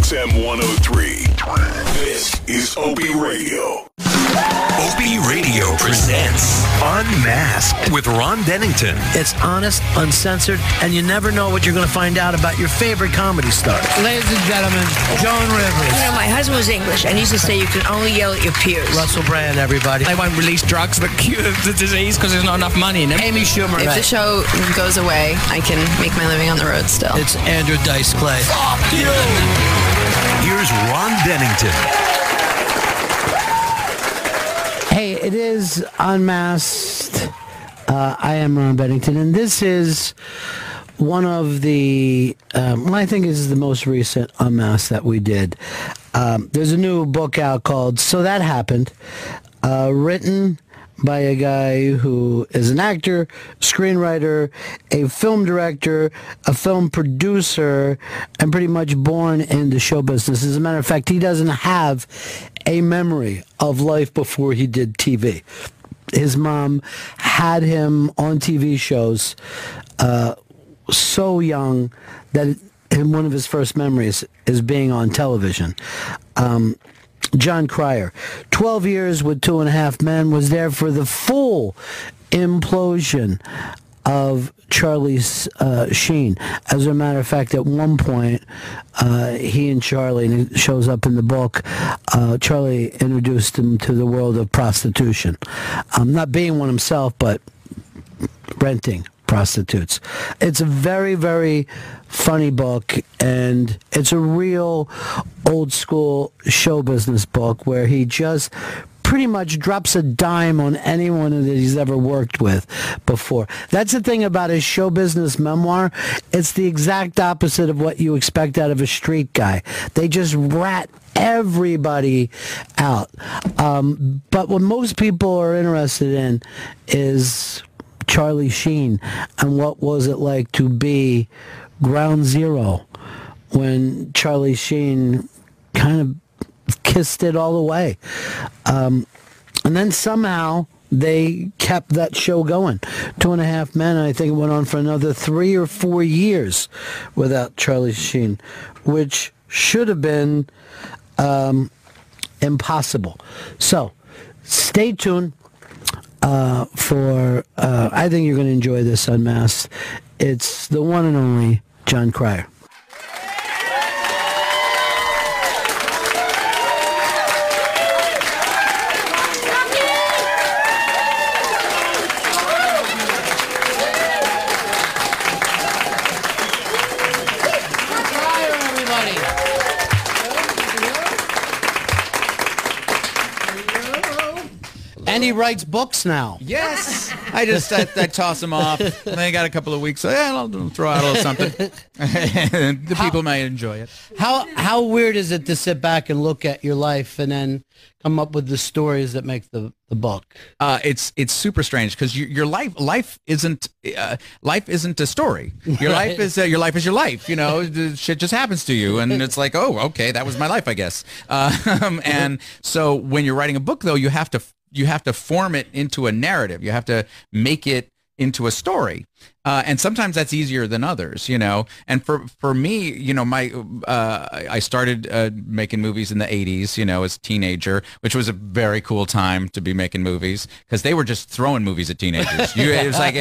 XM 103. This is Opie Radio. Opie Radio presents Unmasked with Ron Bennington. It's honest, uncensored, and you never know what you're going to find out about your favorite comedy stars. Ladies and gentlemen, Joan Rivers. You know, my husband was English, and he used to say you can only yell at your peers. Russell Brand, everybody. They won't release drugs that cure the disease because there's not enough money in them. Amy Schumer. If the show goes away, I can make my living on the road still. It's Andrew Dice Clay. Fuck you! Here's Ron Bennington. Hey, it is Unmasked. I am Ron Bennington, and this is one of the, I think is the most recent Unmasked that we did. There's a new book out called So That Happened, written by a guy who is an actor, screenwriter, a film director, a film producer, and pretty much born into show business. As a matter of fact, he doesn't have a memory of life before he did TV. His mom had him on TV shows so young that one of his first memories is being on television. Jon Cryer, 12 years with 2.5 Men, was there for the full implosion of Charlie Sheen. As a matter of fact, at one point, he and Charlie, and it shows up in the book, Charlie introduced him to the world of prostitution. Not being one himself, but renting prostitutes. It's a very, very funny book, and it's a real old school show business book where he just pretty much drops a dime on anyone that he's ever worked with before. That's the thing about his show business memoir. It's the exact opposite of what you expect out of a street guy. They just rat everybody out. But what most people are interested in is Charlie Sheen and what was it like to be ground zero when Charlie Sheen kind of kissed it all away. And then somehow they kept that show going. 2.5 Men, I think it went on for another 3 or 4 years without Charlie Sheen, which should have been impossible. So stay tuned for, I think you're going to enjoy this Unmasked. It's the one and only Jon Cryer. And he writes books now. Yes. I just I toss them off. They got a couple of weeks. So yeah, I'll throw out a little something. The people might enjoy it. How weird is it to sit back and look at your life and then come up with the stories that make the book? It's super strange because your life isn't a story. Your life is your life. You know, the shit just happens to you, and it's like, oh, okay, that was my life, I guess. And so when you're writing a book, though, you have to form it into a narrative. You have to make it into a story. And sometimes that's easier than others, you know. And for me, you know, I started making movies in the 80s, you know, as a teenager, which was a very cool time to be making movies because they were just throwing movies at teenagers. It was like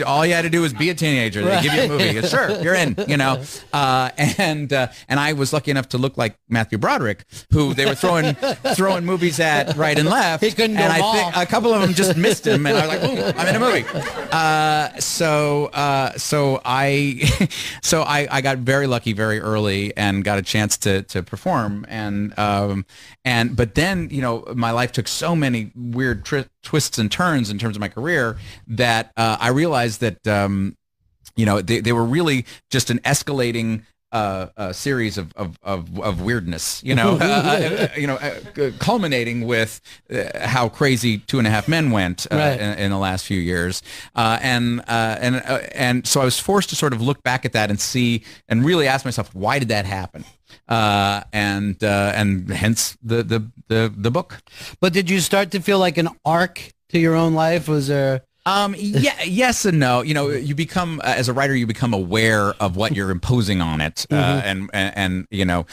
all you had to do was be a teenager. They give you a movie. Sure, you're in, you know. And I was lucky enough to look like Matthew Broderick, who they were throwing movies at right and left. He couldn't go and all. I think a couple of them just missed him, and I was like, boom, I'm in a movie. So I got very lucky very early and got a chance to perform, but then, you know, my life took so many weird twists and turns in terms of my career that I realized that you know, they were really just an escalating a series of weirdness, you know, culminating with how crazy 2.5 Men went right. in the last few years, and so I was forced to sort of look back at that and see and really ask myself, why did that happen? And hence the book. But did you start to feel like an arc to your own life? Was there Yeah, yes and no. You know, you become as a writer, you become aware of what you're imposing on it, and you know,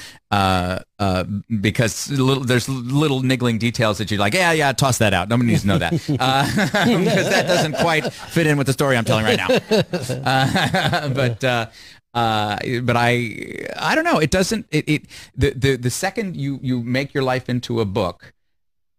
because there's little niggling details that you're like, yeah, toss that out. Nobody needs to know that because that doesn't quite fit in with the story I'm telling right now. But I don't know. It doesn't. The second you make your life into a book,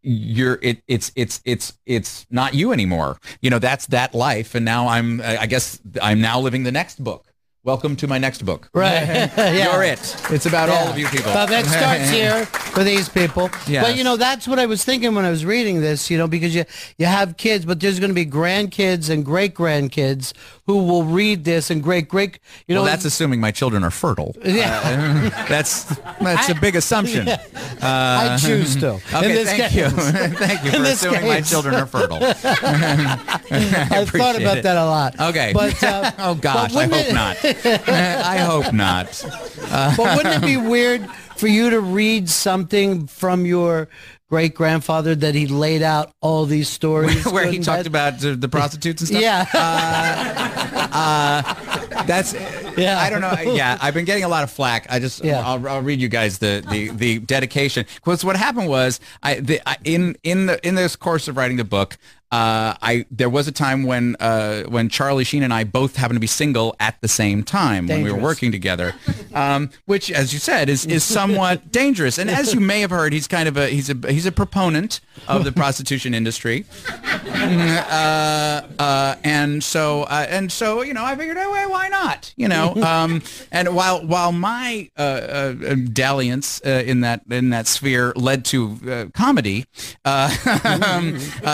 it's not you anymore. You know, that's that life, and now I guess I'm now living the next book. Welcome to my next book. Right. Yeah. You're it. It's about all of you people. Well, that starts here for these people. Yes. But, you know, that's what I was thinking when I was reading this, you know, because you have kids, but there's going to be grandkids and great-grandkids who will read this and you know. Well, that's assuming my children are fertile. Yeah. That's a big assumption. Yeah. I choose to. Okay, thank you. Thank you for assuming my children are fertile. I've thought about that a lot. Okay. But, oh, gosh, I hope not. I hope not. But wouldn't it be weird for you to read something from your great-grandfather that he laid out all these stories? Where he talked about the prostitutes and stuff? Yeah. Yeah. I don't know. Yeah, I've been getting a lot of flack. I'll read you guys the dedication. Because what happened was, in this course of writing the book, there was a time when Charlie Sheen and I both happened to be single at the same time when we were working together, which, as you said, is somewhat dangerous. And as you may have heard, he's kind of he's a proponent of the prostitution industry, and so you know, I figured, oh, why not? You know, and while my dalliance in that sphere led to comedy,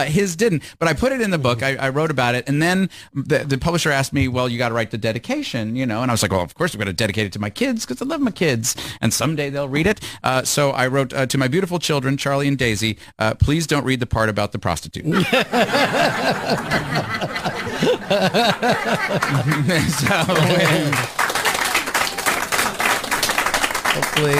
his didn't. But I put it in the book. I wrote about it, and then the publisher asked me, "Well, you got to write the dedication, you know." And I was like, "Well, of course, I'm going to dedicate it to my kids because I love my kids, and someday they'll read it." So I wrote to my beautiful children, Charlie and Daisy. Please don't read the part about the prostitute. Hopefully,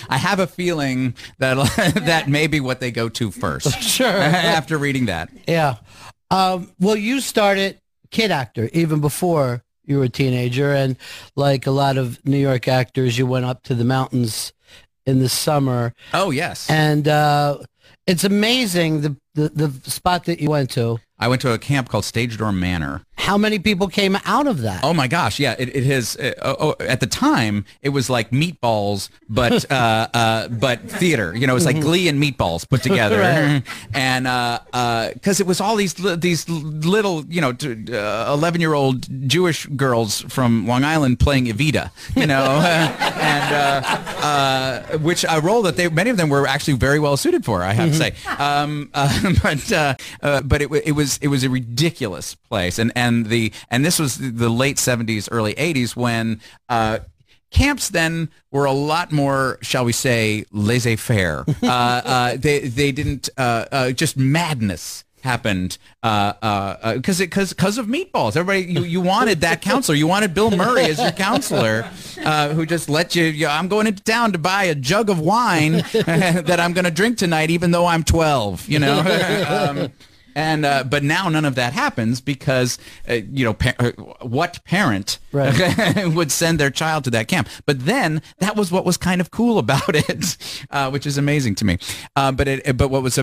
I have a feeling that may be what they go to first. Sure. After reading that. Yeah. Well, you started kid actor even before you were a teenager, and like a lot of New York actors, you went up to the mountains in the summer. Oh, yes. And it's amazing the spot that you went to. I went to a camp called Stage Door Manor. How many people came out of that? Oh my gosh, yeah, it has. At the time, it was like Meatballs, but theater. You know, it was like Glee and Meatballs put together, Right. And because it was all these little, you know, 11-year-old Jewish girls from Long Island playing Evita, you know, and which a role that many of them were actually very well suited for, I have to say. But it was a ridiculous place, and this was the late 70s, early 80s when camps then were a lot more, shall we say, laissez-faire. They didn't just madness happened because of Meatballs. Everybody, you wanted that counselor. You wanted Bill Murray as your counselor, who just let you. I'm going into town to buy a jug of wine that I'm going to drink tonight, even though I'm 12. You know. But now none of that happens because, you know, what parent would send their child to that camp? But then that was what was kind of cool about it, which is amazing to me. But what was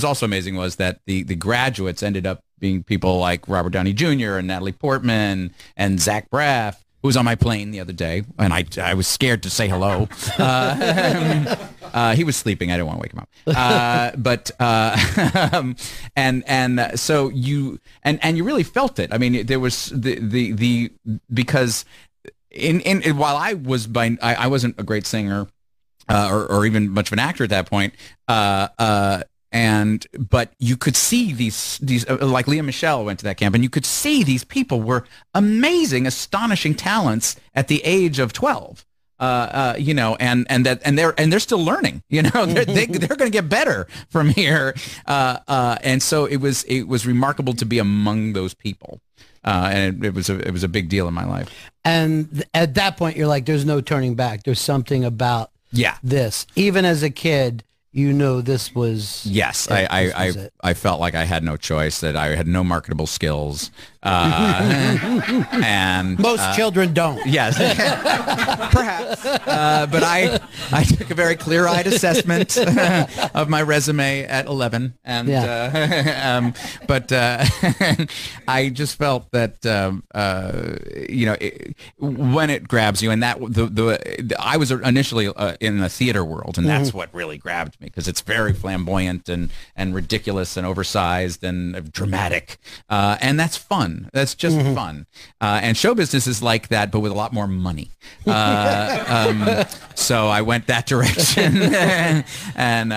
also amazing was that the graduates ended up being people like Robert Downey Jr. and Natalie Portman and Zach Braff, who was on my plane the other day, and I was scared to say hello. He was sleeping. I didn't want to wake him up. So you really felt it. I mean, there was because while I wasn't a great singer or even much of an actor at that point. But you could see these like Leah Michele went to that camp, and you could see these people were amazing, astonishing talents at the age of 12. You know, and they're still learning. You know, they're going to get better from here. And so it was remarkable to be among those people. And it was a big deal in my life. And at that point, you're like, there's no turning back. There's something about this. Even as a kid, you know this was yes. I felt like I had no choice, that I had no marketable skills, and most children don't. Yes, perhaps. But I took a very clear-eyed assessment of my resume at 11, and but I just felt that when it grabs you, and that I was initially in the theater world, and that's what really grabbed me, because it's very flamboyant and ridiculous and oversized and dramatic, and that's fun. That's just fun. And show business is like that, but with a lot more money. So I went that direction, and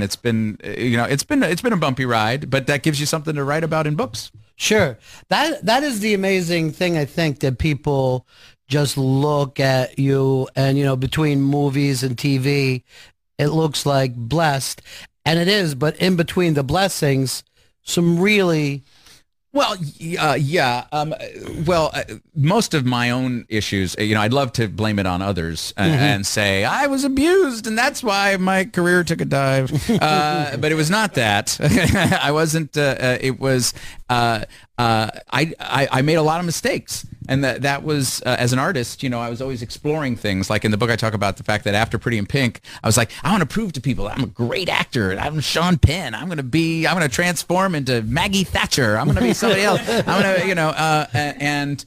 it's been a bumpy ride, but that gives you something to write about in books. Sure. That is the amazing thing, I think, that people just look at you, and, between movies and TV, it looks like blessed, and it is, but in between the blessings, some really... Well, most of my own issues, I'd love to blame it on others and say I was abused and that's why my career took a dive. But it was not that. I wasn't. It was. I made a lot of mistakes, and that was as an artist. I was always exploring things. Like in the book, I talk about the fact that after Pretty in Pink, I was like, I want to prove to people that I'm a great actor. I'm Sean Penn. I'm going to transform into Maggie Thatcher. I'm going to be somebody else. I'm going to,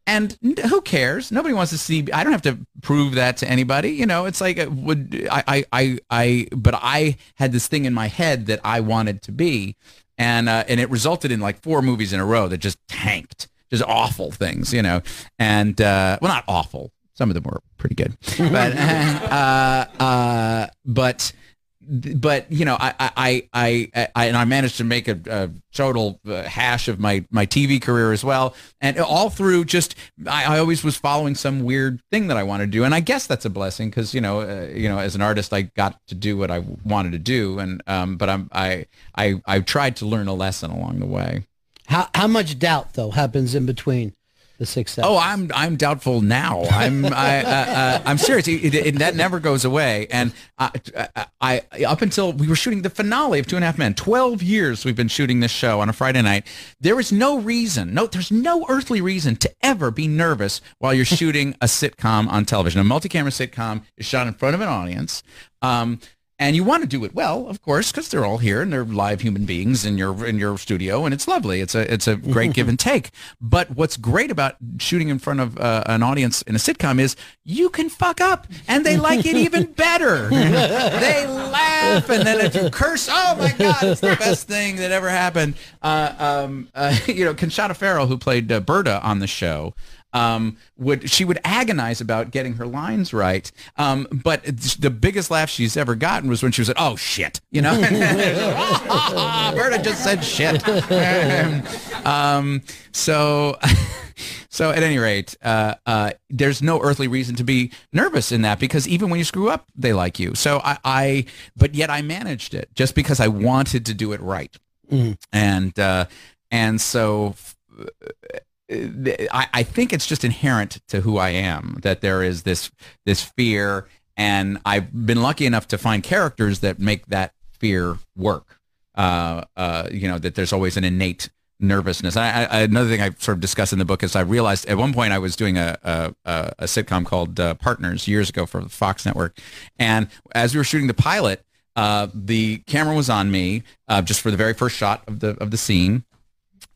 and who cares? Nobody wants to see. I don't have to prove that to anybody. It's like but I had this thing in my head that I wanted to be. And it resulted in like 4 movies in a row that just tanked, just awful things, and well, not awful. Some of them were pretty good, but I managed to make a total hash of my TV career as well, and all through just I always was following some weird thing that I wanted to do, and I guess that's a blessing because as an artist I got to do what I wanted to do, and but I tried to learn a lesson along the way. How much doubt though happens in between the success? Oh, I'm doubtful now. I'm serious. That never goes away. And I up until we were shooting the finale of 2.5 Men, 12 years we've been shooting this show on a Friday night. There's no earthly reason to ever be nervous while you're shooting a sitcom on television. A multi-camera sitcom is shot in front of an audience. And you want to do it well, of course, because they're all here and they're live human beings in your studio, and it's lovely. It's a great give and take. But what's great about shooting in front of an audience in a sitcom is you can fuck up, and they like it even better. They laugh, and then if you curse, oh my God, it's the best thing that ever happened. Conchata Ferrell, who played Berta on the show, would agonize about getting her lines right, but the biggest laugh she's ever gotten was when she was like, "Oh shit," Berta just said shit. So at any rate, there's no earthly reason to be nervous in that, because even when you screw up, they like you. So but yet I managed it just because I wanted to do it right, and so. I think it's just inherent to who I am that there is this fear, and I've been lucky enough to find characters that make that fear work. That there's always an innate nervousness. Another thing I sort of discuss in the book is I realized at one point I was doing a sitcom called Partners years ago for the Fox network, and as we were shooting the pilot, the camera was on me just for the very first shot of the scene.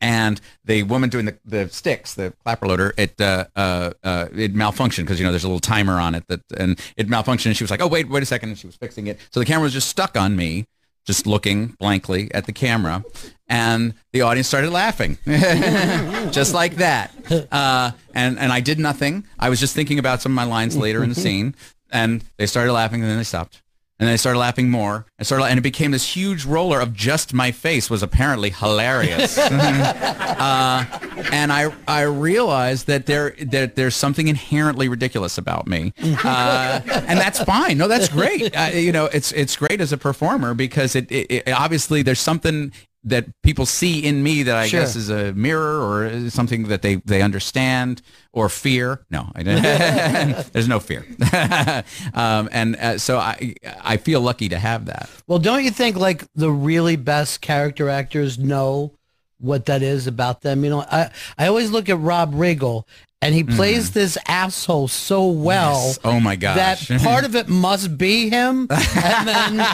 And the woman doing the sticks, the clapper loader, it malfunctioned because there's a little timer on it and it malfunctioned. And she was like, "Oh wait a second," and she was fixing it. So the camera was just stuck on me, just looking blankly at the camera, and the audience started laughing, just like that. And I did nothing. I was just thinking about some of my lines later in the scene, and they started laughing, and then they stopped. And then I started laughing more. And it became this huge roller of just my face was apparently hilarious. And I realized that there's something inherently ridiculous about me, and that's fine. No, that's great. It's great as a performer because it obviously there's something that people see in me that I Sure. guess is a mirror or something that they understand or fear. No, there's no fear. So I feel lucky to have that. Well, don't you think like the really best character actors know what that is about them? You know, I always look at Rob Riggle, and he plays this asshole so well. Yes. Oh my gosh. That part of it must be him, and then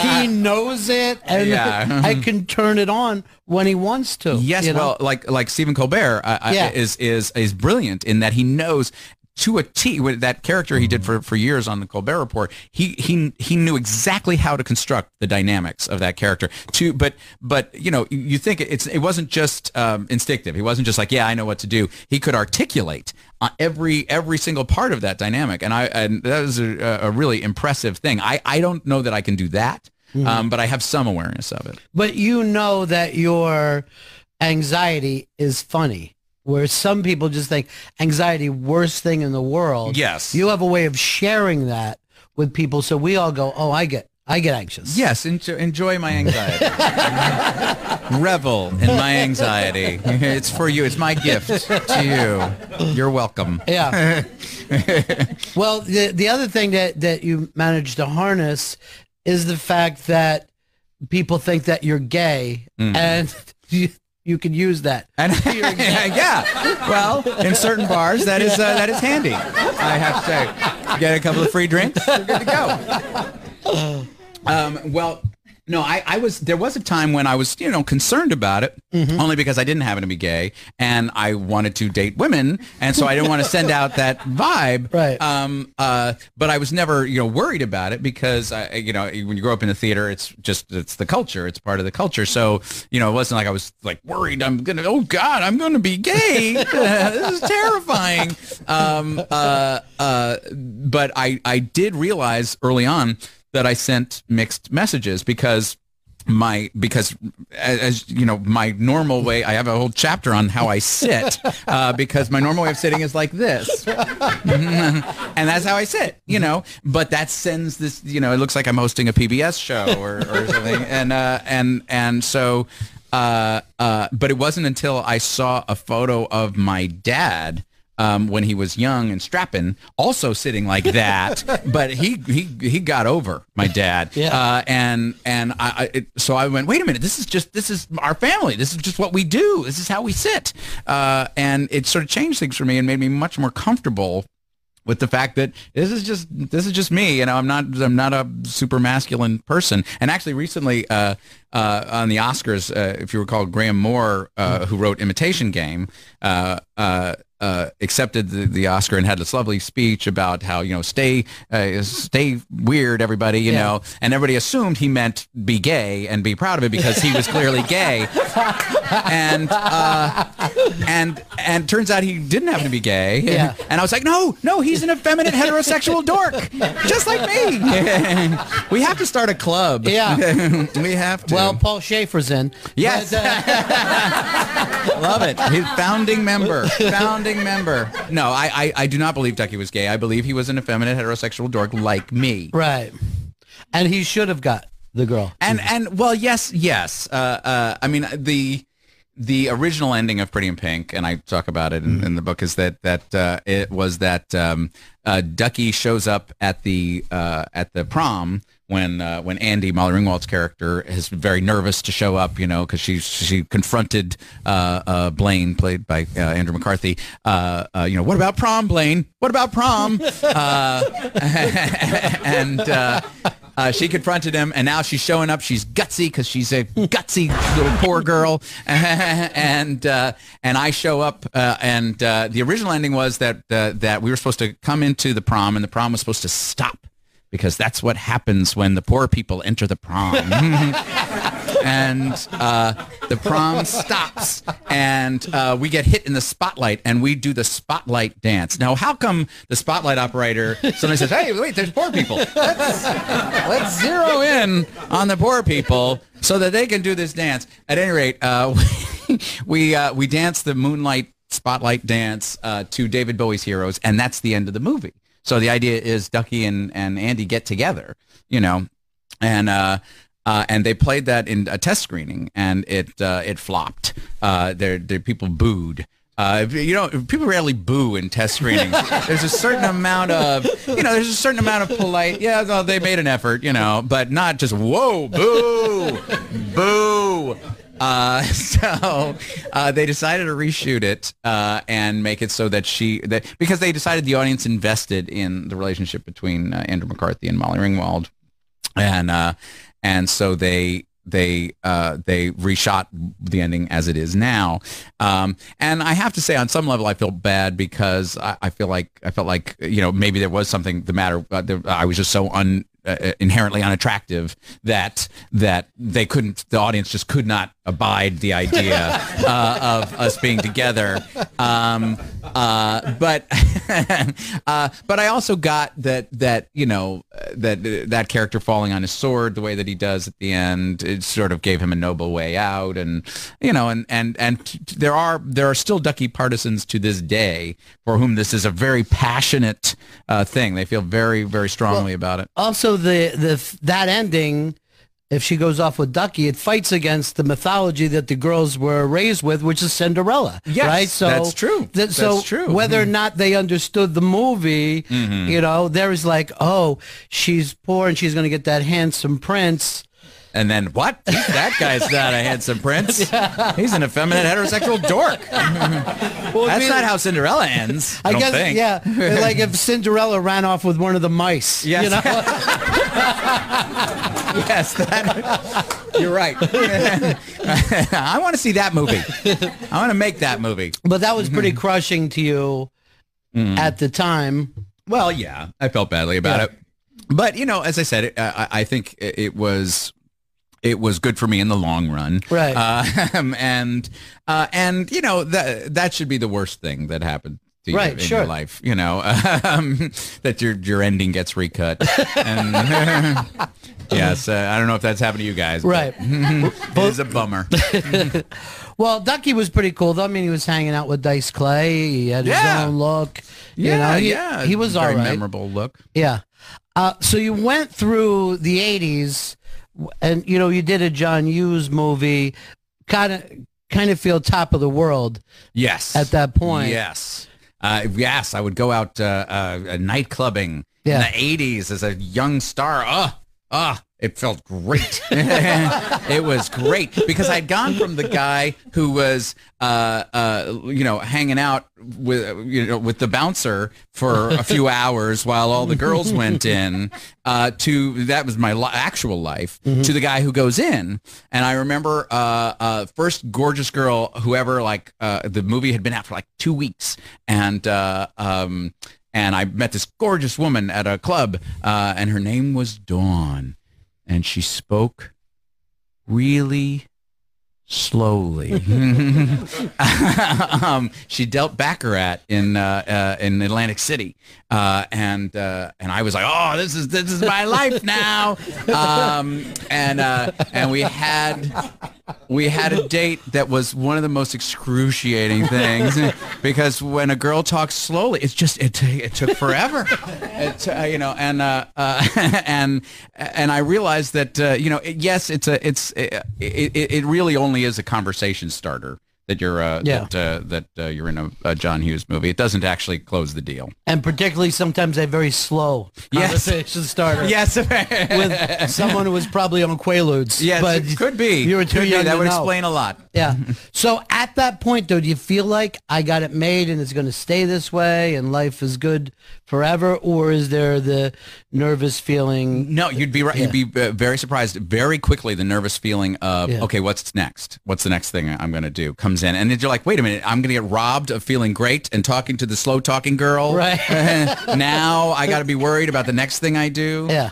he knows it, and Yeah. I can turn it on when he wants to. Yes, you know? well, like Stephen Colbert is brilliant in that he knows to a T. With that character he did for years on the Colbert Report, he knew exactly how to construct the dynamics of that character. But you know, you think it wasn't just instinctive. He wasn't just like, yeah, I know what to do. He could articulate every single part of that dynamic, and that was a really impressive thing. I don't know that I can do that, but I have some awareness of it. But you know that your anxiety is funny. Where some people just think anxiety, worst thing in the world. Yes. You have a way of sharing that with people, so we all go, oh, I get anxious. Yes, enjoy my anxiety. Revel in my anxiety. It's for you. It's my gift to you. You're welcome. Yeah. Well, the other thing that you managed to harness is the fact that people think that you're gay, and you can use that. And yeah, well, in certain bars, that is handy. I have to say, get a couple of free drinks, we're good to go. Well, no, there was a time when I was, concerned about it, only because I didn't happen to be gay, and I wanted to date women, and so I didn't want to send out that vibe. Right. But I was never, worried about it because, when you grow up in the theater, it's the culture. It's part of the culture. So, it wasn't like I was like worried. I'm going to be gay. This is terrifying. But I did realize early on that I sent mixed messages because as you know, my normal way, I have a whole chapter on how I sit, because my normal way of sitting is like this. And that's how I sit, but that sends this, it looks like I'm hosting a PBS show or something. And so, but it wasn't until I saw a photo of my dad, when he was young and strapping, also sitting like that, but he got over my dad. Yeah. So I went, wait a minute, this is our family. This is just what we do. This is how we sit. And it sort of changed things for me and made me much more comfortable with the fact that this is just me. I'm not a super masculine person. And actually recently, on the Oscars, if you recall, Graham Moore, who wrote Imitation Game, accepted the Oscar and had this lovely speech about how, stay weird, everybody, you know, and everybody assumed he meant be gay and be proud of it because he was clearly gay. And turns out he didn't happen to be gay. Yeah. And I was like, no, he's an effeminate heterosexual dork, just like me. We have to start a club. Yeah. We have to. Well, Paul Schaefer's in. Yes. But, love it. His founding member. No, I do not believe Ducky was gay. I believe he was an effeminate heterosexual dork like me. right. And he should have got the girl. And well, yes. I mean, the original ending of Pretty in Pink, and I talk about it in the book, is that it was that Ducky shows up at the prom when Andy, Molly Ringwald's character, is very nervous to show up, because she confronted Blaine, played by Andrew McCarthy. What about prom, Blaine? What about prom? And she confronted him, and now she's showing up. She's gutsy because she's a gutsy little poor girl. And I show up, and the original ending was that we were supposed to come into the prom, and the prom was supposed to stop, because that's what happens when the poor people enter the prom. And the prom stops, and we get hit in the spotlight, and we do the spotlight dance. Now, how come the spotlight operator suddenly says, hey, wait, there's poor people. Let's zero in on the poor people so that they can do this dance. At any rate, we dance the moonlight spotlight dance to David Bowie's Heroes, and that's the end of the movie. So the idea is Ducky and Andy get together, and and they played that in a test screening, and it flopped. People booed. People rarely boo in test screenings. There's a certain amount of, polite, no, they made an effort, but not just, whoa, boo, boo. So they decided to reshoot it and make it so that because they decided the audience invested in the relationship between Andrew McCarthy and Molly Ringwald, and so they reshot the ending as it is now, and I have to say, on some level, I feel bad because I felt like maybe there was something the matter. I was just so inherently unattractive that the audience just could not abide the idea of us being together. But I also got that character falling on his sword the way that he does at the end. It sort of gave him a noble way out, and there are still Ducky partisans to this day for whom this is a very passionate thing. They feel very, very strongly about it. Also, that ending, if she goes off with Ducky, it fights against the mythology that the girls were raised with, which is Cinderella. Yes, right? So that's true. That's true. Whether or not they understood the movie, there is like, oh, she's poor and she's going to get that handsome prince. And then what? That guy's not a handsome prince. Yeah. He's an effeminate heterosexual dork. Well, that's not how Cinderella ends. I guess, think. Yeah. Like if Cinderella ran off with one of the mice. Yes. Yes, you're right. I want to see that movie. I want to make that movie. But that was pretty crushing to you at the time. Well, yeah, I felt badly about it. But, as I said, I think it was good for me in the long run. Right. And that should be the worst thing that happened to you in your life, that your ending gets recut. And, yes, I don't know if that's happened to you guys. Right. It is a bummer. Well, Ducky was pretty cool, though. I mean, he was hanging out with Dice Clay. He had his own look. He was all right. Very memorable look. Yeah. So you went through the 80s, and, you did a John Hughes movie, kind of feel top of the world. Yes. At that point. Yes. Yes, I would go out night clubbing in the 80s as a young star. It felt great. It was great because I'd gone from the guy who was, hanging out with the bouncer for a few hours while all the girls went in, to that was my actual life, to the guy who goes in. And I remember first gorgeous girl, whoever, the movie had been out for 2 weeks, and I met this gorgeous woman at a club, and her name was Dawn. And she spoke really slowly. She dealt baccarat in Atlantic City, and I was like, oh, this is my life now. And we had a date that was one of the most excruciating things, because when a girl talks slowly, it took forever. And I realized that yes, it really only is a conversation starter that you're you're in a John Hughes movie. It doesn't actually close the deal. And particularly sometimes a very slow conversation starter. Yes. With someone who was probably on Quaaludes. Yes, but it could be. You were too young That to would know. explain a lot. Yeah. So at that point, though, do you feel like I got it made and it's going to stay this way and life is good forever? Or is there the nervous feeling? No, you'd be right. Yeah. You'd be very surprised. Very quickly, the nervous feeling of, okay, what's next? What's the next thing I'm going to do comes in. And then you're like, wait a minute, I'm going to get robbed of feeling great and talking to the slow-talking girl. Right. Now I got to be worried about the next thing I do. Yeah.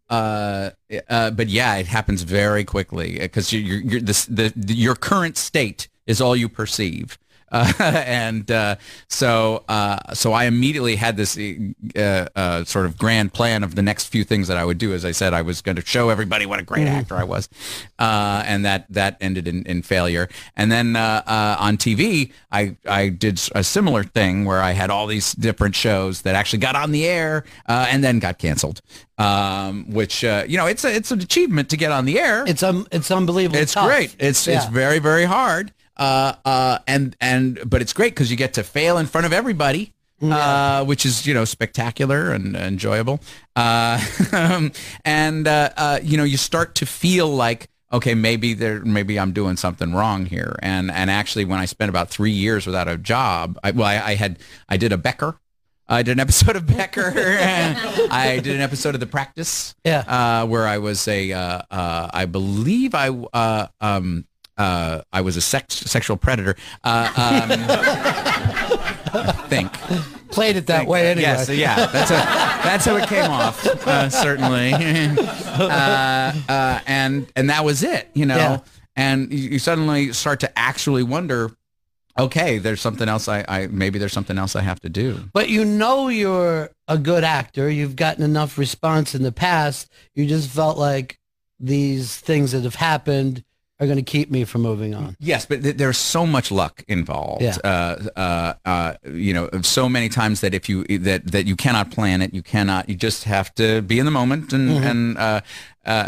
But yeah, it happens very quickly because your current state is all you perceive. So I immediately had this sort of grand plan of the next few things that I would do. As I said, I was going to show everybody what a great actor I was, and that ended in failure. And then on TV, I did a similar thing where I had all these different shows that actually got on the air and then got canceled. Which it's an achievement to get on the air. It's unbelievable. It's tough. great. It's very, very hard. But it's great because you get to fail in front of everybody, which is spectacular and enjoyable. You start to feel like, okay, maybe I'm doing something wrong here. And actually, when I spent about 3 years without a job, I did a Becker. I did an episode of Becker. I did an episode of The Practice. Where I was I believe I was a sexual predator. I think. Played it that way anyway. Yes, yeah. That's how it came off. Certainly. And that was it. And you suddenly start to actually wonder, okay, there's something else maybe there's something else I have to do. But you're a good actor. You've gotten enough response in the past. You just felt like these things that have happened are going to keep me from moving on. Yes, but there's so much luck involved. So many times that that you cannot plan it, you just have to be in the moment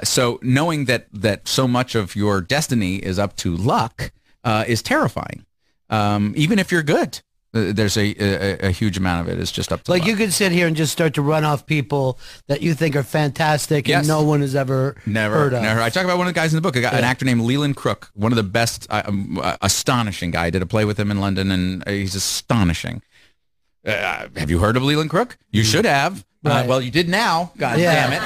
so knowing that so much of your destiny is up to luck is terrifying. Even if you're good, there's a huge amount of it is just up to luck. You could sit here and just start to run off people that you think are fantastic and no one has ever heard of. Never. I talk about one of the guys in the book. An actor named Leland Crook, one of the best, astonishing guy. I did a play with him in London, and he's astonishing. Have you heard of Leland Crook? You should have. Right. Well, you did now. God damn it.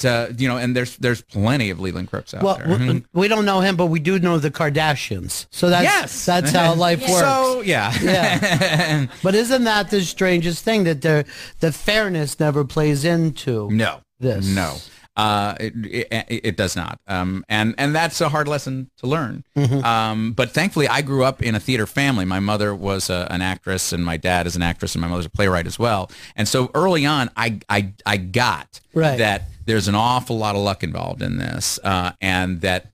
And there's plenty of Leland Crooks out there. We don't know him, but we do know the Kardashians. So that's how life works. So yeah. But isn't that the strangest thing that the fairness never plays into this? No. It does not. And that's a hard lesson to learn. But thankfully, I grew up in a theater family. My mother was an actress, and my dad is an actress, and my mother's a playwright as well. And so early on, I got that there's an awful lot of luck involved in this, and that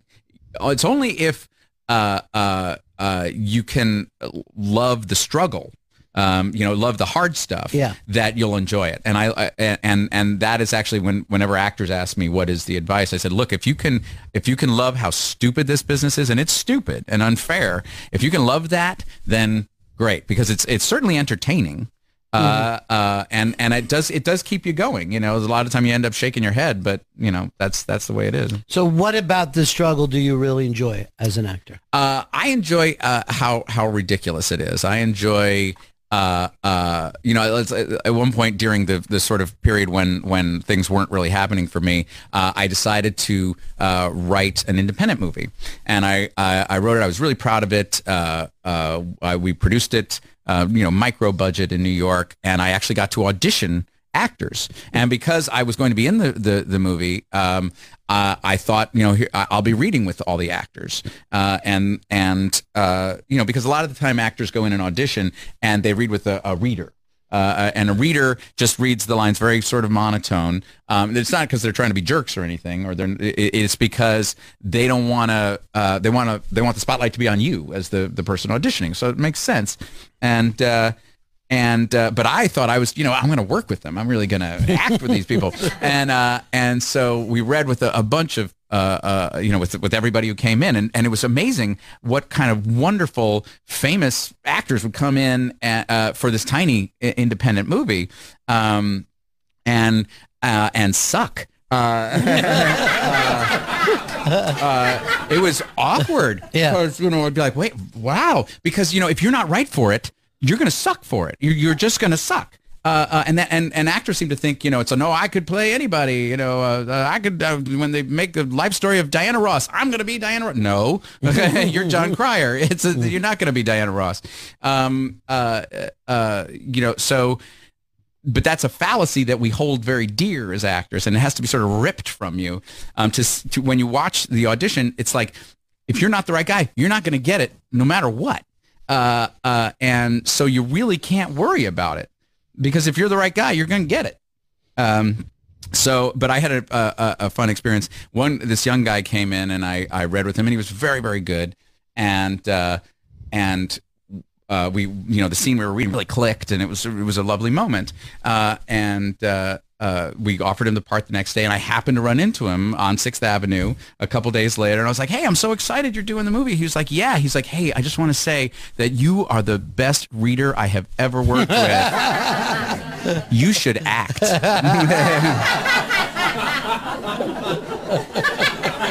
it's only if you can love the struggle. Love the hard stuff, that you'll enjoy it. And and that is actually whenever actors ask me what is the advice, I said, look, if you can love how stupid this business is, and it's stupid and unfair, if you can love that, then great, because it's certainly entertaining. And it does keep you going. A lot of time you end up shaking your head, but that's the way it is. So what about the struggle do you really enjoy as an actor? I enjoy how ridiculous it is. I enjoy at one point during the sort of period when things weren't really happening for me, I decided to write an independent movie, and I wrote it. I was really proud of it. We produced it, micro budget in New York, and I actually got to audition actors. And because I was going to be in the movie, I thought, I'll be reading with all the actors, because a lot of the time actors go in an audition and they read with a reader. And a reader just reads the lines very sort of monotone. It's not because they're trying to be jerks or anything, it's because they don't want to. They want the spotlight to be on you as the person auditioning. So it makes sense. But I thought I was, I'm going to work with them. I'm really going to act with these people. And so we read with a bunch of, with everybody who came in, and it was amazing what kind of wonderful, famous actors would come in for this tiny independent movie, and suck. It was awkward because, I'd be like, wait, wow. Because, if you're not right for it, you're going to suck for it. You're just going to suck. And actors seem to think, it's no, I could play anybody. I could, when they make the life story of Diana Ross, I'm going to be Diana Ross. No, you're Jon Cryer. You're not going to be Diana Ross. But that's a fallacy that we hold very dear as actors, and it has to be sort of ripped from you. To when you watch the audition, it's like if you're not the right guy, you're not going to get it no matter what. And so you really can't worry about it, because if you're the right guy, you're going to get it. But I had a fun experience. This young guy came in, and I read with him, and he was very, very good. And we, the scene we were reading really clicked, and it was a lovely moment. We offered him the part the next day, and I happened to run into him on 6th Avenue a couple days later, and I was like, hey, I'm so excited you're doing the movie. He was like, yeah. He's like, hey, I just want to say that you are the best reader I have ever worked with. You should act.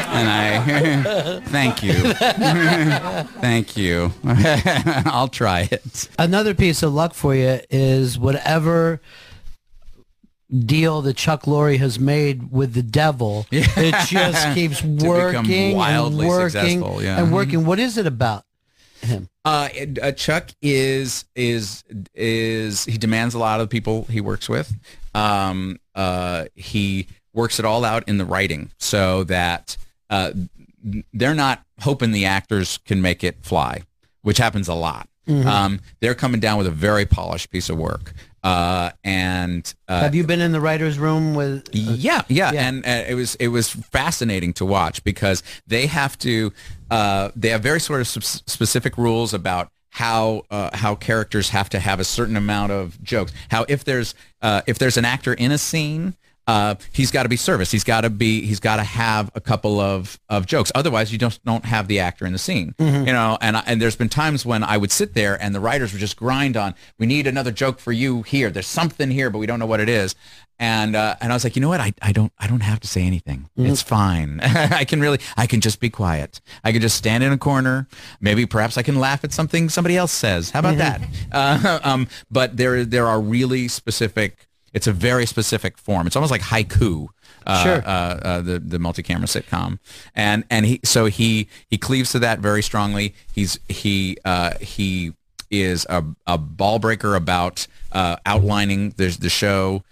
And I, thank you. Thank you. I'll try it. Another piece of luck for you is whatever deal that Chuck Lorre has made with the devil, it just keeps working wildly and working successful, and working. What is it about him? Chuck is he demands a lot of the people he works with. He works it all out in the writing so that they're not hoping the actors can make it fly, which happens a lot. They're coming down with a very polished piece of work. Have you been in the writer's room with? Yeah. And it was fascinating to watch, because they have very sort of specific rules about how characters have to have a certain amount of jokes. How if there's an actor in a scene, he's got to be serviced. He's got to have a couple of jokes. Otherwise, you don't have the actor in the scene. And there's been times when I would sit there and the writers would just grind on, we need another joke for you here. There's something here, but we don't know what it is. And I was like, you know what? I don't have to say anything. It's fine. I can just be quiet. I can just stand in a corner. Maybe perhaps I can laugh at something somebody else says. How about that? But there are really specific. It's a very specific form. It's almost like haiku, the multi-camera sitcom, and he cleaves to that very strongly. He is a ball breaker about outlining the show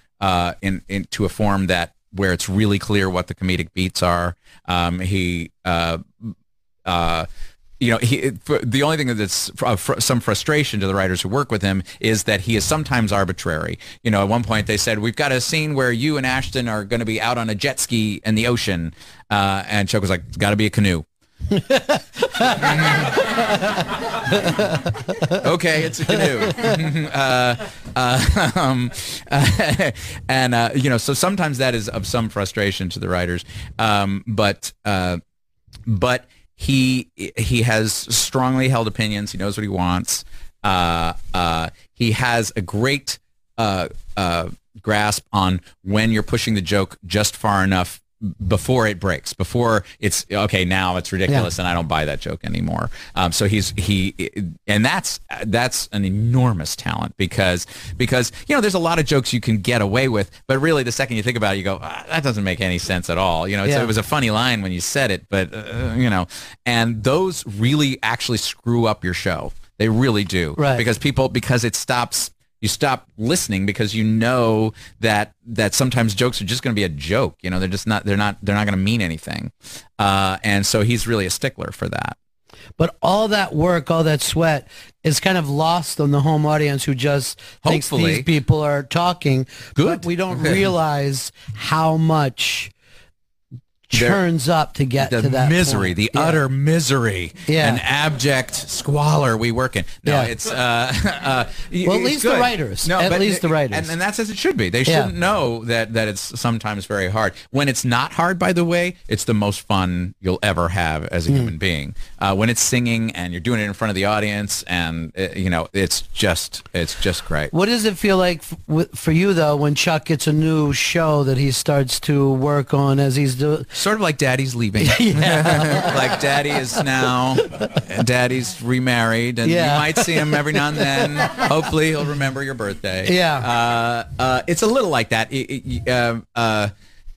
into a form where it's really clear what the comedic beats are. The only thing that's some frustration to the writers who work with him is that he is sometimes arbitrary. At one point they said, we've got a scene where you and Ashton are going to be out on a jet ski in the ocean. And Chuck was like, it's got to be a canoe. Okay, it's a canoe. So sometimes that is of some frustration to the writers. But he has strongly held opinions. He knows what he wants. He has a great grasp on when you're pushing the joke just far enough before it breaks, before it's okay. Now it's ridiculous, and I don't buy that joke anymore. So that's an enormous talent because there's a lot of jokes you can get away with, but really the second you think about it, you go, that doesn't make any sense at all. It was a funny line when you said it, but and those really actually screw up your show. They really do, right? Because it stops. You stop listening because you know that sometimes jokes are just going to be a joke. They're just not. They're not going to mean anything. And so he's really a stickler for that. But all that work, all that sweat, is kind of lost on the home audience who just thinks these people are talking. Good. But we don't realize how much churns up to get to that misery, point. The utter misery, and abject squalor we work in. No, it's at least the writers. No, at least the writers, and that's as it should be. They shouldn't know that it's sometimes very hard. When it's not hard, by the way, it's the most fun you'll ever have as a human being. When it's singing and you're doing it in front of the audience, and it's just great. What does it feel like for you though when Chuck gets a new show that he starts to work on as he's doing? Sort of like Daddy's leaving. Like Daddy is now, Daddy's remarried, and you might see him every now and then. Hopefully he'll remember your birthday. It's a little like that.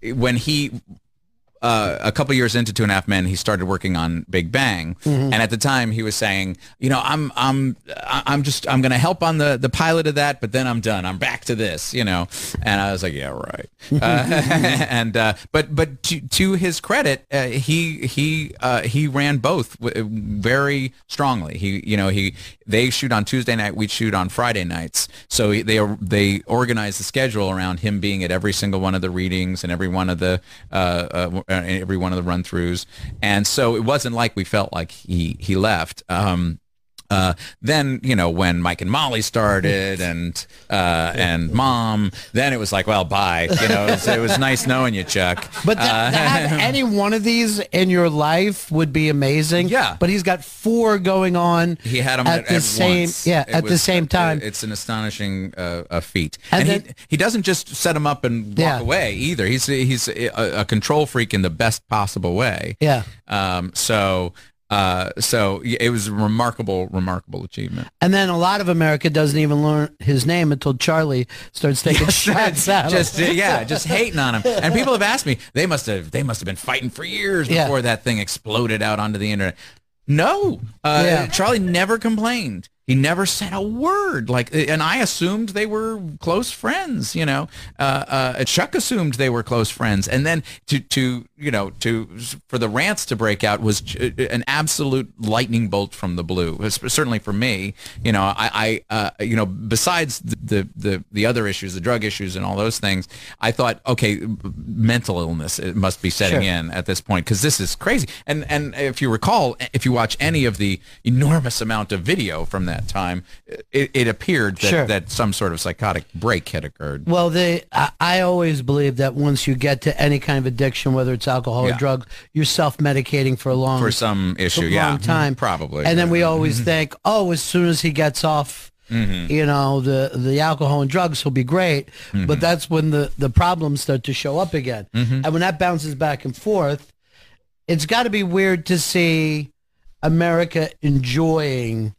When he a couple years into 2.5 Men, he started working on Big Bang, and at the time he was saying, I'm going to help on the pilot of that, but then I'm done. I'm back to this, and I was like, yeah, right. But to his credit, he ran both very strongly. They shoot on Tuesday night, we shoot on Friday nights, so they organized the schedule around him being at every single one of the readings and every one of the run-throughs, and so it wasn't like we felt like he left. Then when Mike and Molly started and Mom, then it was like, well, bye. It was nice knowing you, Chuck. But to have any one of these in your life would be amazing. Yeah. But he's got 4 going on. He had them at the same once. The same time. It's an astonishing feat, and then, he doesn't just set them up and walk away either. He's a control freak in the best possible way. Yeah. So it was a remarkable achievement. And then a lot of America doesn't even learn his name until Charlie starts taking shots at him. Just hating on him. And people have asked me, they must have been fighting for years before that thing exploded out onto the internet. No, Charlie never complained. He never said a word. And I assumed they were close friends. Chuck assumed they were close friends, and then for the rants to break out was an absolute lightning bolt from the blue. Certainly for me, besides the other issues, the drug issues, and all those things, I thought, okay, mental illness it must be setting in at this point, because this is crazy. And if you recall, if you watch any of the enormous amount of video from that time, it appeared that some sort of psychotic break had occurred. Well, I always believe that once you get to any kind of addiction, whether it's alcohol or drug, you're self-medicating for some issue, long time, probably. And then we always think, as soon as he gets off, the alcohol and drugs, he'll be great. But that's when the problems start to show up again. And when that bounces back and forth, it's got to be weird to see America enjoying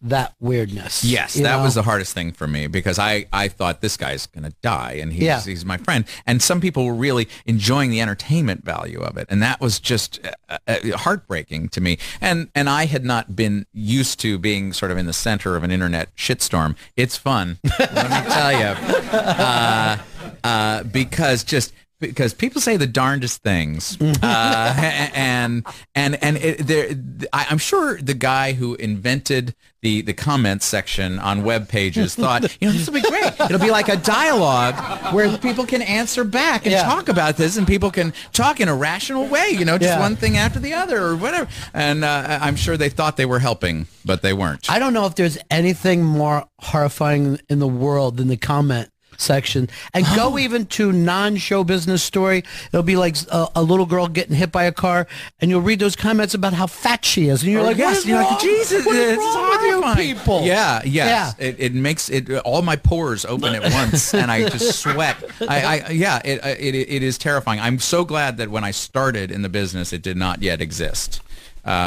that weirdness. Yes, that was the hardest thing for me, because I thought, this guy's going to die, and he's my friend. And some people were really enjoying the entertainment value of it, and that was just heartbreaking to me. And I had not been used to being sort of in the center of an internet shitstorm. It's fun, let me tell you, because people say the darndest things, and I'm sure the guy who invented the comments section on web pages thought, this will be great. It'll be like a dialogue where people can answer back and talk about this, and people can talk in a rational way, just one thing after the other or whatever. And I'm sure they thought they were helping, but they weren't. I don't know if there's anything more horrifying in the world than the comment section. And go even to non-show business story. It'll be like a little girl getting hit by a car, and you'll read those comments about how fat she is, and you're like, yes, you're like, Jesus, what is wrong with you people? It makes it all my pores open at once, and I just sweat. It is terrifying. I'm so glad that when I started in the business, it did not yet exist.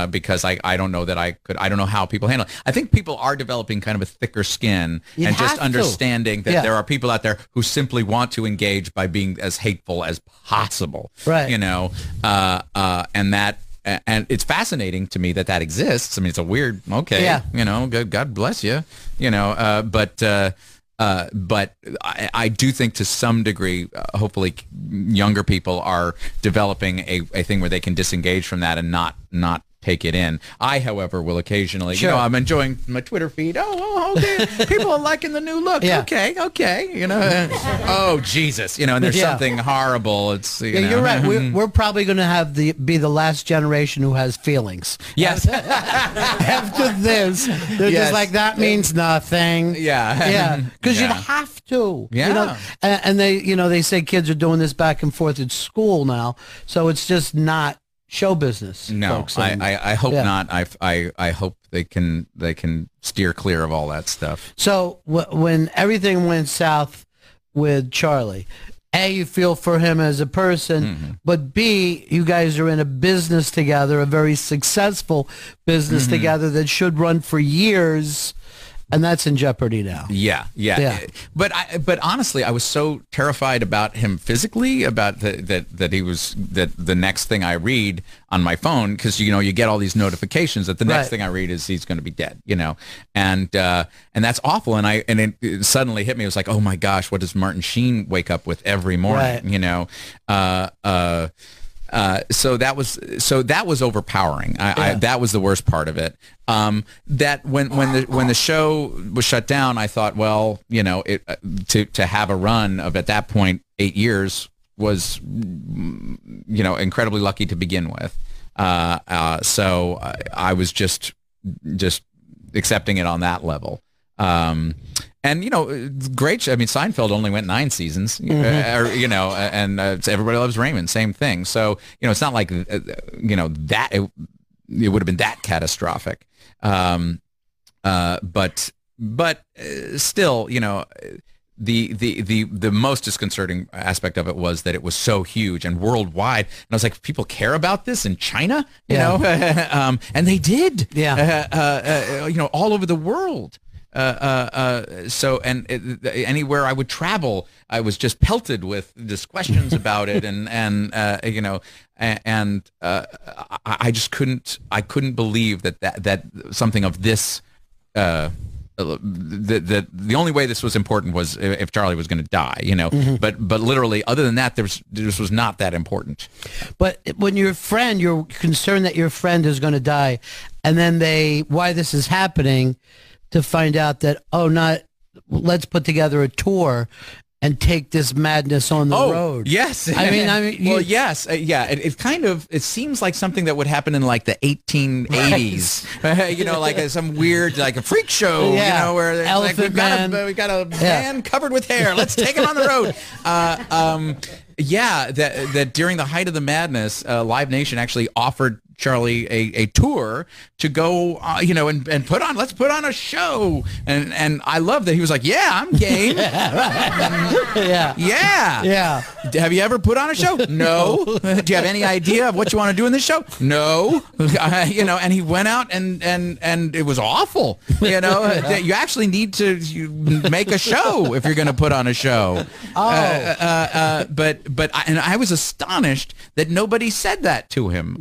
Because I don't know that I don't know how people handle it. I think people are developing kind of a thicker skin and just understanding that there are people out there who simply want to engage by being as hateful as possible. Right. And it's fascinating to me that exists. I mean, it's a weird, God bless you, but I do think to some degree, hopefully younger people are developing a thing where they can disengage from that and not take it in. I, however, will occasionally, I'm enjoying my Twitter feed. Okay, people are liking the new look. Yeah. Okay, oh, Jesus, and there's something horrible. It's, you're right. We're probably going to be the last generation who has feelings. Yes. After this, they're just like, that means nothing. Yeah. Because you'd have to. Yeah. And they say kids are doing this back and forth at school now, so it's just not show business. No, folks. I hope not. I hope they can steer clear of all that stuff. So when everything went south with Charlie, A, you feel for him as a person, but B, you guys are in a business together, a very successful business together that should run for years. and that's in jeopardy now. Yeah. But honestly, I was so terrified about him physically, about that he was that the next thing I read on my phone, because you get all these notifications that the next thing I read is he's going to be dead, and that's awful. And it suddenly hit me. It was like, oh my gosh, what does Martin Sheen wake up with every morning? So that was overpowering. That was the worst part of it. That when the show was shut down, I thought, well, to have a run of, at that point, 8 years was, incredibly lucky to begin with. So I was just accepting it on that level. And great show. I mean, Seinfeld only went 9 seasons, and Everybody Loves Raymond, same thing. So it's not like that it would have been that catastrophic. But still, the most disconcerting aspect of it was that it was so huge and worldwide. And I was like, people care about this in China, and they did, all over the world. So anywhere I would travel, I was just pelted with just questions about it, I just couldn't believe that something of this, the only way this was important was if Charlie was going to die, but literally, other than that, this was not that important. But when you're concerned that your friend is going to die, and then why this is happening, to find out that, let's put together a tour and take this madness on the road. Yes. I mean, yes. It seems like something that would happen in like the 1880s, right. Like some weird, like a freak show, where Elephant Man. We got a man covered with hair. Let's take him on the road. That during the height of the madness, Live Nation actually offered Charlie a tour to go, and let's put on a show. And I love that he was like, yeah, I'm game. Yeah. Have you ever put on a show? No. Do you have any idea of what you want to do in this show? No. And he went out and it was awful. You actually need to make a show if you're going to put on a show. But I was astonished that nobody said that to him,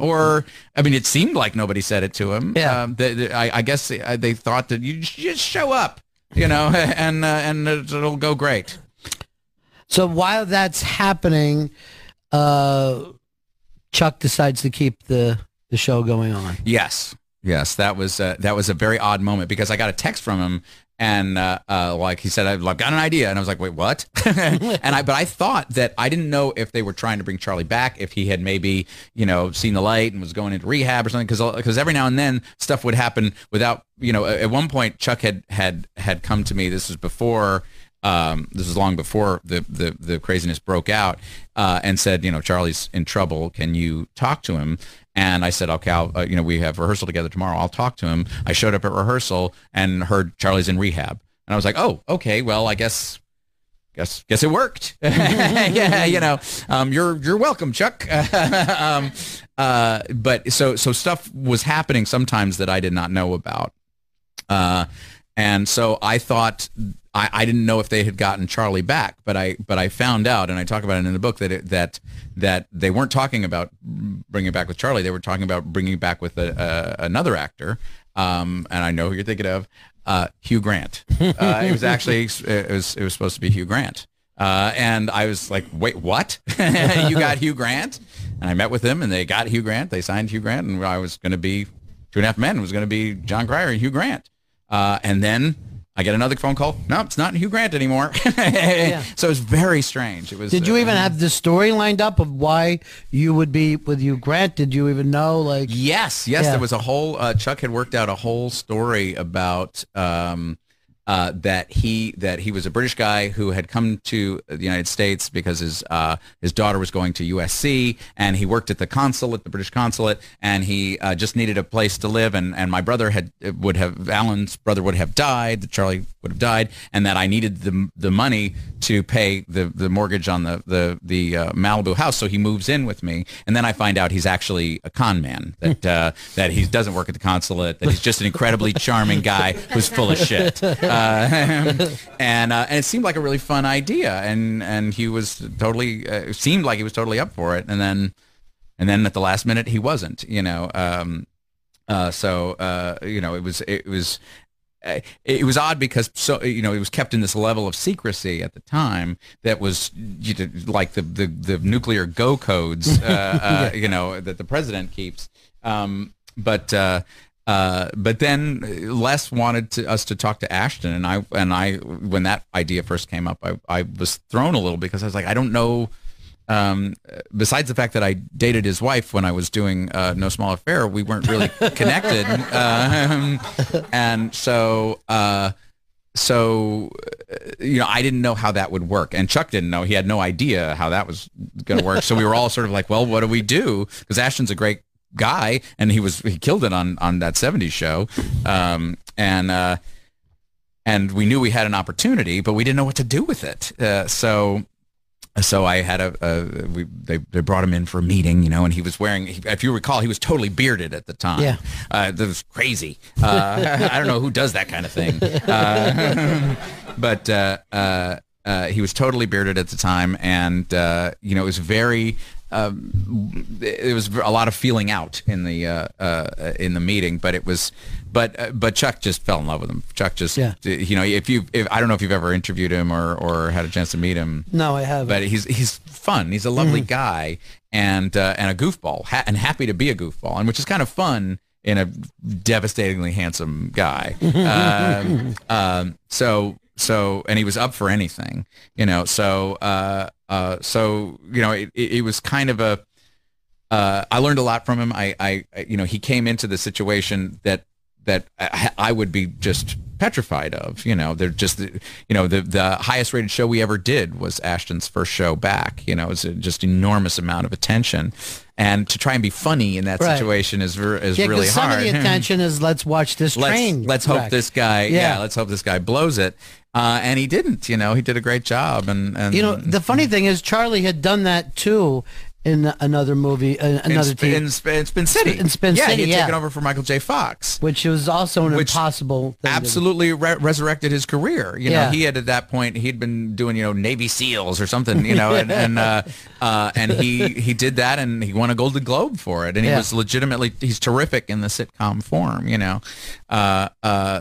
it seemed like nobody said it to him. Yeah. I guess they thought that you just show up, and it'll go great. So while that's happening, Chuck decides to keep the show going on. Yes, that was a very odd moment, because I got a text from him, and like he said, I've got an idea, and I was like, wait, what? But I thought that, I didn't know if they were trying to bring Charlie back, if he had maybe seen the light and was going into rehab or something, because every now and then stuff would happen without, at one point Chuck had come to me. This was before. This was long before the craziness broke out, and said, Charlie's in trouble. Can you talk to him? And I said, okay, we have rehearsal together tomorrow. I'll talk to him. I showed up at rehearsal and heard Charlie's in rehab. And I was like, oh, okay, well, I guess it worked. Yeah, you're welcome, Chuck. But so stuff was happening sometimes that I did not know about. And so I thought, I didn't know if they had gotten Charlie back, but I found out, and I talk about it in the book, that they weren't talking about bringing it back with Charlie. They were talking about bringing it back with another actor, and I know who you're thinking of, Hugh Grant. It was actually it was supposed to be Hugh Grant, and I was like, wait, what? You got Hugh Grant? And I met with them, and they got Hugh Grant. They signed Hugh Grant, and I was going to be 2.5 Men. It was going to be Jon Cryer and Hugh Grant, and then I get another phone call. No, it's not Hugh Grant anymore. So it was very strange. It was. Did you even have the story lined up of why you would be with Hugh Grant? Did you even know? Yes. There was a whole. Chuck had worked out a whole story about that he was a British guy who had come to the United States because his daughter was going to USC, and he worked at the consulate, the British consulate, and he just needed a place to live. And my brother Alan's brother would have died, Charlie would have died, and that I needed the money to pay the mortgage on the Malibu house. So he moves in with me, and then I find out he's actually a con man, that he doesn't work at the consulate, that he's just an incredibly charming guy who's full of shit. And it seemed like a really fun idea, and he was totally seemed like he was totally up for it, and then at the last minute he wasn't, you know. It was odd because it was kept in this level of secrecy at the time that was like the nuclear go codes that the president keeps, but then Les wanted us to talk to Ashton, and I when that idea first came up, I was thrown a little because I was like, I don't know. Besides the fact that I dated his wife when I was doing No Small Affair, we weren't really connected, and so I didn't know how that would work, and Chuck didn't know. He had no idea how that was going to work. So we were all sort of like, well, what do we do? Because Ashton's a great guy, and he killed it on that 70s show, and we knew we had an opportunity, but we didn't know what to do with it. So I had they brought him in for a meeting, and he was wearing, if you recall, he was totally bearded at the time. Yeah. That was crazy. I don't know who does that kind of thing. But he was totally bearded at the time, and it was very. It was a lot of feeling out in the meeting, but it was, but Chuck just fell in love with him. Chuck just, if I don't know if you've ever interviewed him or had a chance to meet him. No, I haven't. But he's fun. He's a lovely guy, and a goofball, and happy to be a goofball, and which is kind of fun in a devastatingly handsome guy. So, and he was up for anything, it was kind of a, I learned a lot from him. He came into the situation that I would be just petrified of, they're just, the highest rated show we ever did was Ashton's first show back, it's just enormous amount of attention. And to try and be funny in that situation is really hard. Some of the attention is let's watch this train. Let's hope this guy, let's hope this guy blows it. And he didn't, he did a great job. And the funny thing is Charlie had done that too in another movie, another team. In Spin City. In Spin City, he had taken over for Michael J. Fox. Which was also an impossible thing. Absolutely resurrected his career. He had at that point, he'd been doing, Navy SEALs or something, and he did that, and he won a Golden Globe for it. And he was legitimately, he's terrific in the sitcom form,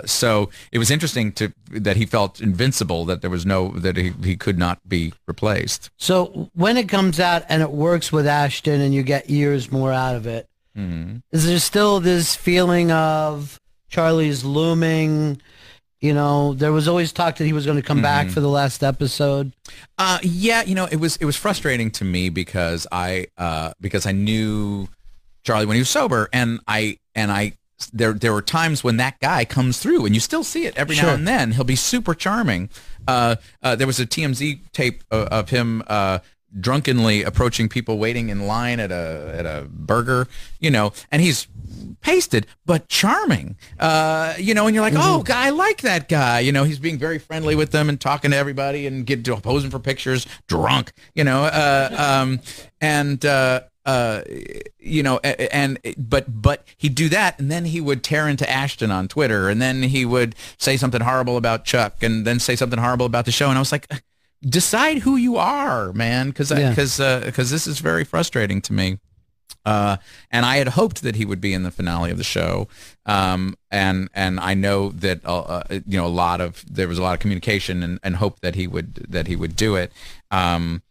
So it was interesting that he felt invincible, that there was that he could not be replaced. So when it comes out and it works with Ashton and you get years more out of it, is there still this feeling of Charlie's looming? There was always talk that he was going to come back for the last episode. It was frustrating to me because I knew Charlie when he was sober, and there were times when that guy comes through, and you still see it every now and then. He'll be super charming. There was a TMZ tape of him drunkenly approaching people waiting in line at a burger, and he's pasted but charming, and you're like, oh, I like that guy. He's being very friendly with them and talking to everybody and posing for pictures, drunk, but he'd do that, and then he would tear into Ashton on Twitter, and then he would say something horrible about Chuck, and then say something horrible about the show, and I was like, decide who you are, man, because this is very frustrating to me. And I had hoped that he would be in the finale of the show, and I know that there was a lot of communication and hope that he would do it. But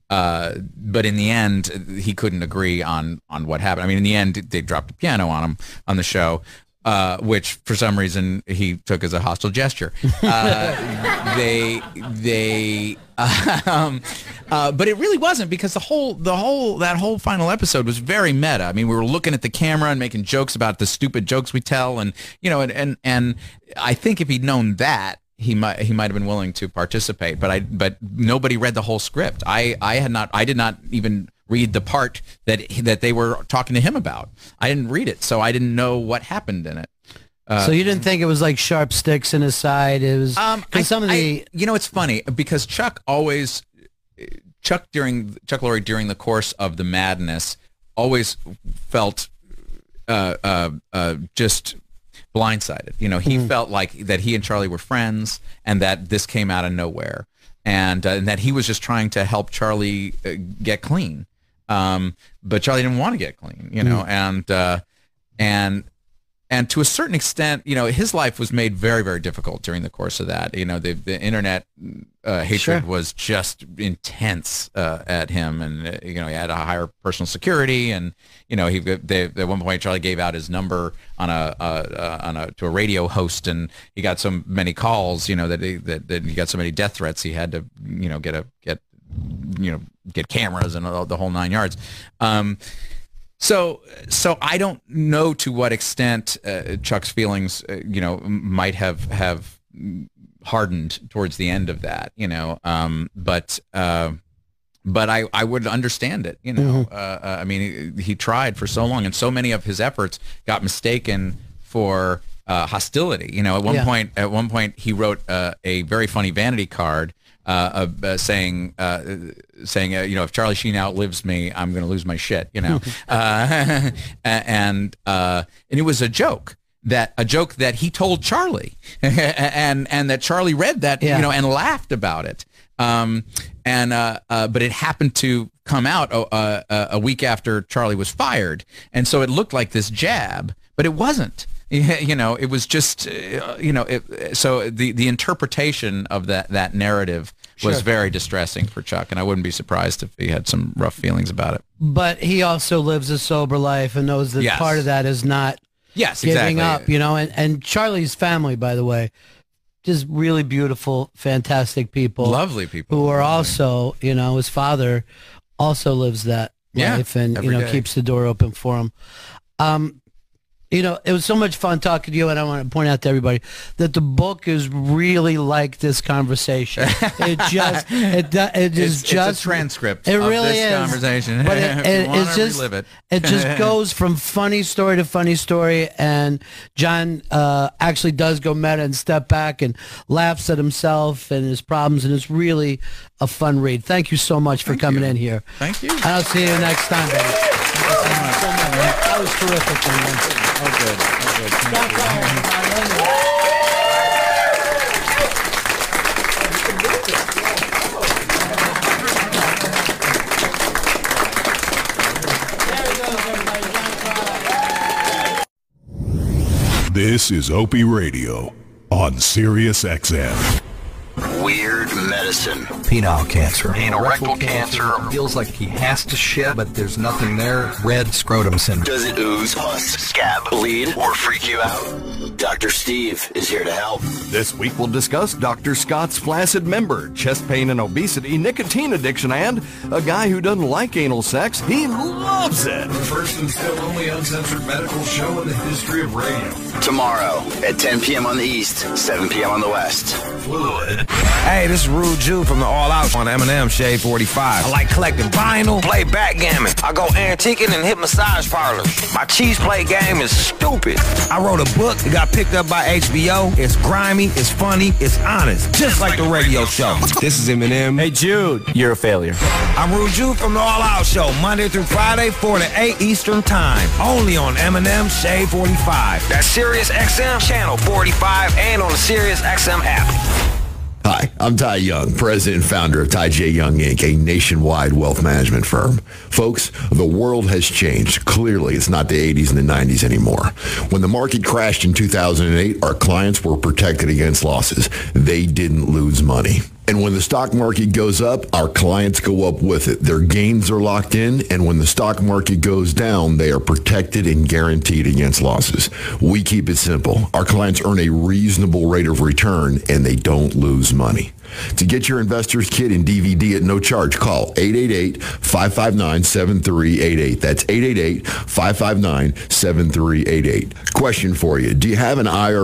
in the end, he couldn't agree on what happened. I mean, in the end, they dropped the piano on him on the show, which for some reason he took as a hostile gesture. But it really wasn't, because that whole final episode was very meta. I mean, we were looking at the camera and making jokes about the stupid jokes we tell, and and I think if he'd known that, he might have been willing to participate, but nobody read the whole script. I did not even read the part that they were talking to him about. I didn't read it, so I didn't know what happened in it. So you didn't think it was like sharp sticks in his side? It was it's funny because Chuck Lorre during the course of the madness always felt just blindsided. He felt like that he and Charlie were friends and that this came out of nowhere, and that he was just trying to help Charlie get clean. But Charlie didn't want to get clean, and to a certain extent, his life was made very, very difficult during the course of that. The internet hatred was just intense at him, and he had a higher personal security, and at one point Charlie gave out his number to a radio host, and he got so many calls, that he got so many death threats, he had to get cameras and the whole 9 yards. So I don't know to what extent Chuck's feelings, might have hardened towards the end of that, but I would understand it, I mean, he tried for so long, and so many of his efforts got mistaken for hostility. At one point he wrote a very funny vanity card saying, if Charlie Sheen outlives me, I'm going to lose my shit, and it was a joke that he told Charlie, and that Charlie read that, and laughed about it. But it happened to come out a week after Charlie was fired, and so it looked like this jab, but it wasn't. It was just, so the interpretation of that narrative was very distressing for Chuck, and I wouldn't be surprised if he had some rough feelings about it. But he also lives a sober life and knows that part of that is not giving up, and Charlie's family, by the way, just really beautiful, fantastic people. Lovely people. Who are also, his father also lives that life and, keeps the door open for him. It was so much fun talking to you, and I want to point out to everybody that the book is really like this conversation. It's a transcript. It really of this is conversation. But it just goes from funny story to funny story, and John actually does go meta and step back and laughs at himself and his problems, and it's really a fun read. Thank you so much for coming in here. Thank you. And I'll see you next time, baby. That was terrific, man. Oh, good. This is Opie Radio on Sirius XM. Weird medicine. Penile cancer. Anal rectal cancer. Feels like he has to shit, but there's nothing there. Red scrotum syndrome. Does it ooze, pus, scab, bleed, or freak you out? Dr. Steve is here to help. This week we'll discuss Dr. Scott's flaccid member, chest pain and obesity, nicotine addiction, and a guy who doesn't like anal sex. He loves it. The first and still only uncensored medical show in the history of radio. Tomorrow at 10 p.m. on the East, 7 p.m. on the West. Fluid. Hey, this is Rude Jew from the All Out on Eminem Shade 45. I like collecting vinyl, play backgammon. I go antiquing and hit massage parlors. My cheese plate game is stupid. I wrote a book that got picked up by HBO. It's grimy, it's funny, it's honest, just like the radio show. This is Eminem. Hey, Jude, you're a failure. I'm Rude Jew from the All Out Show, Monday through Friday, 4 to 8 Eastern Time. Only on Eminem Shade 45. That's Sirius XM Channel 45 and on the Sirius XM app. Hi, I'm Ty Young, president and founder of Ty J. Young, Inc., a nationwide wealth management firm. Folks, the world has changed. Clearly, it's not the 80s and the 90s anymore. When the market crashed in 2008, our clients were protected against losses. They didn't lose money. And when the stock market goes up, our clients go up with it. Their gains are locked in, and when the stock market goes down, they are protected and guaranteed against losses. We keep it simple. Our clients earn a reasonable rate of return, and they don't lose money. To get your investor's kit and DVD at no charge, call 888-559-7388. That's 888-559-7388. Question for you. Do you have an IRA?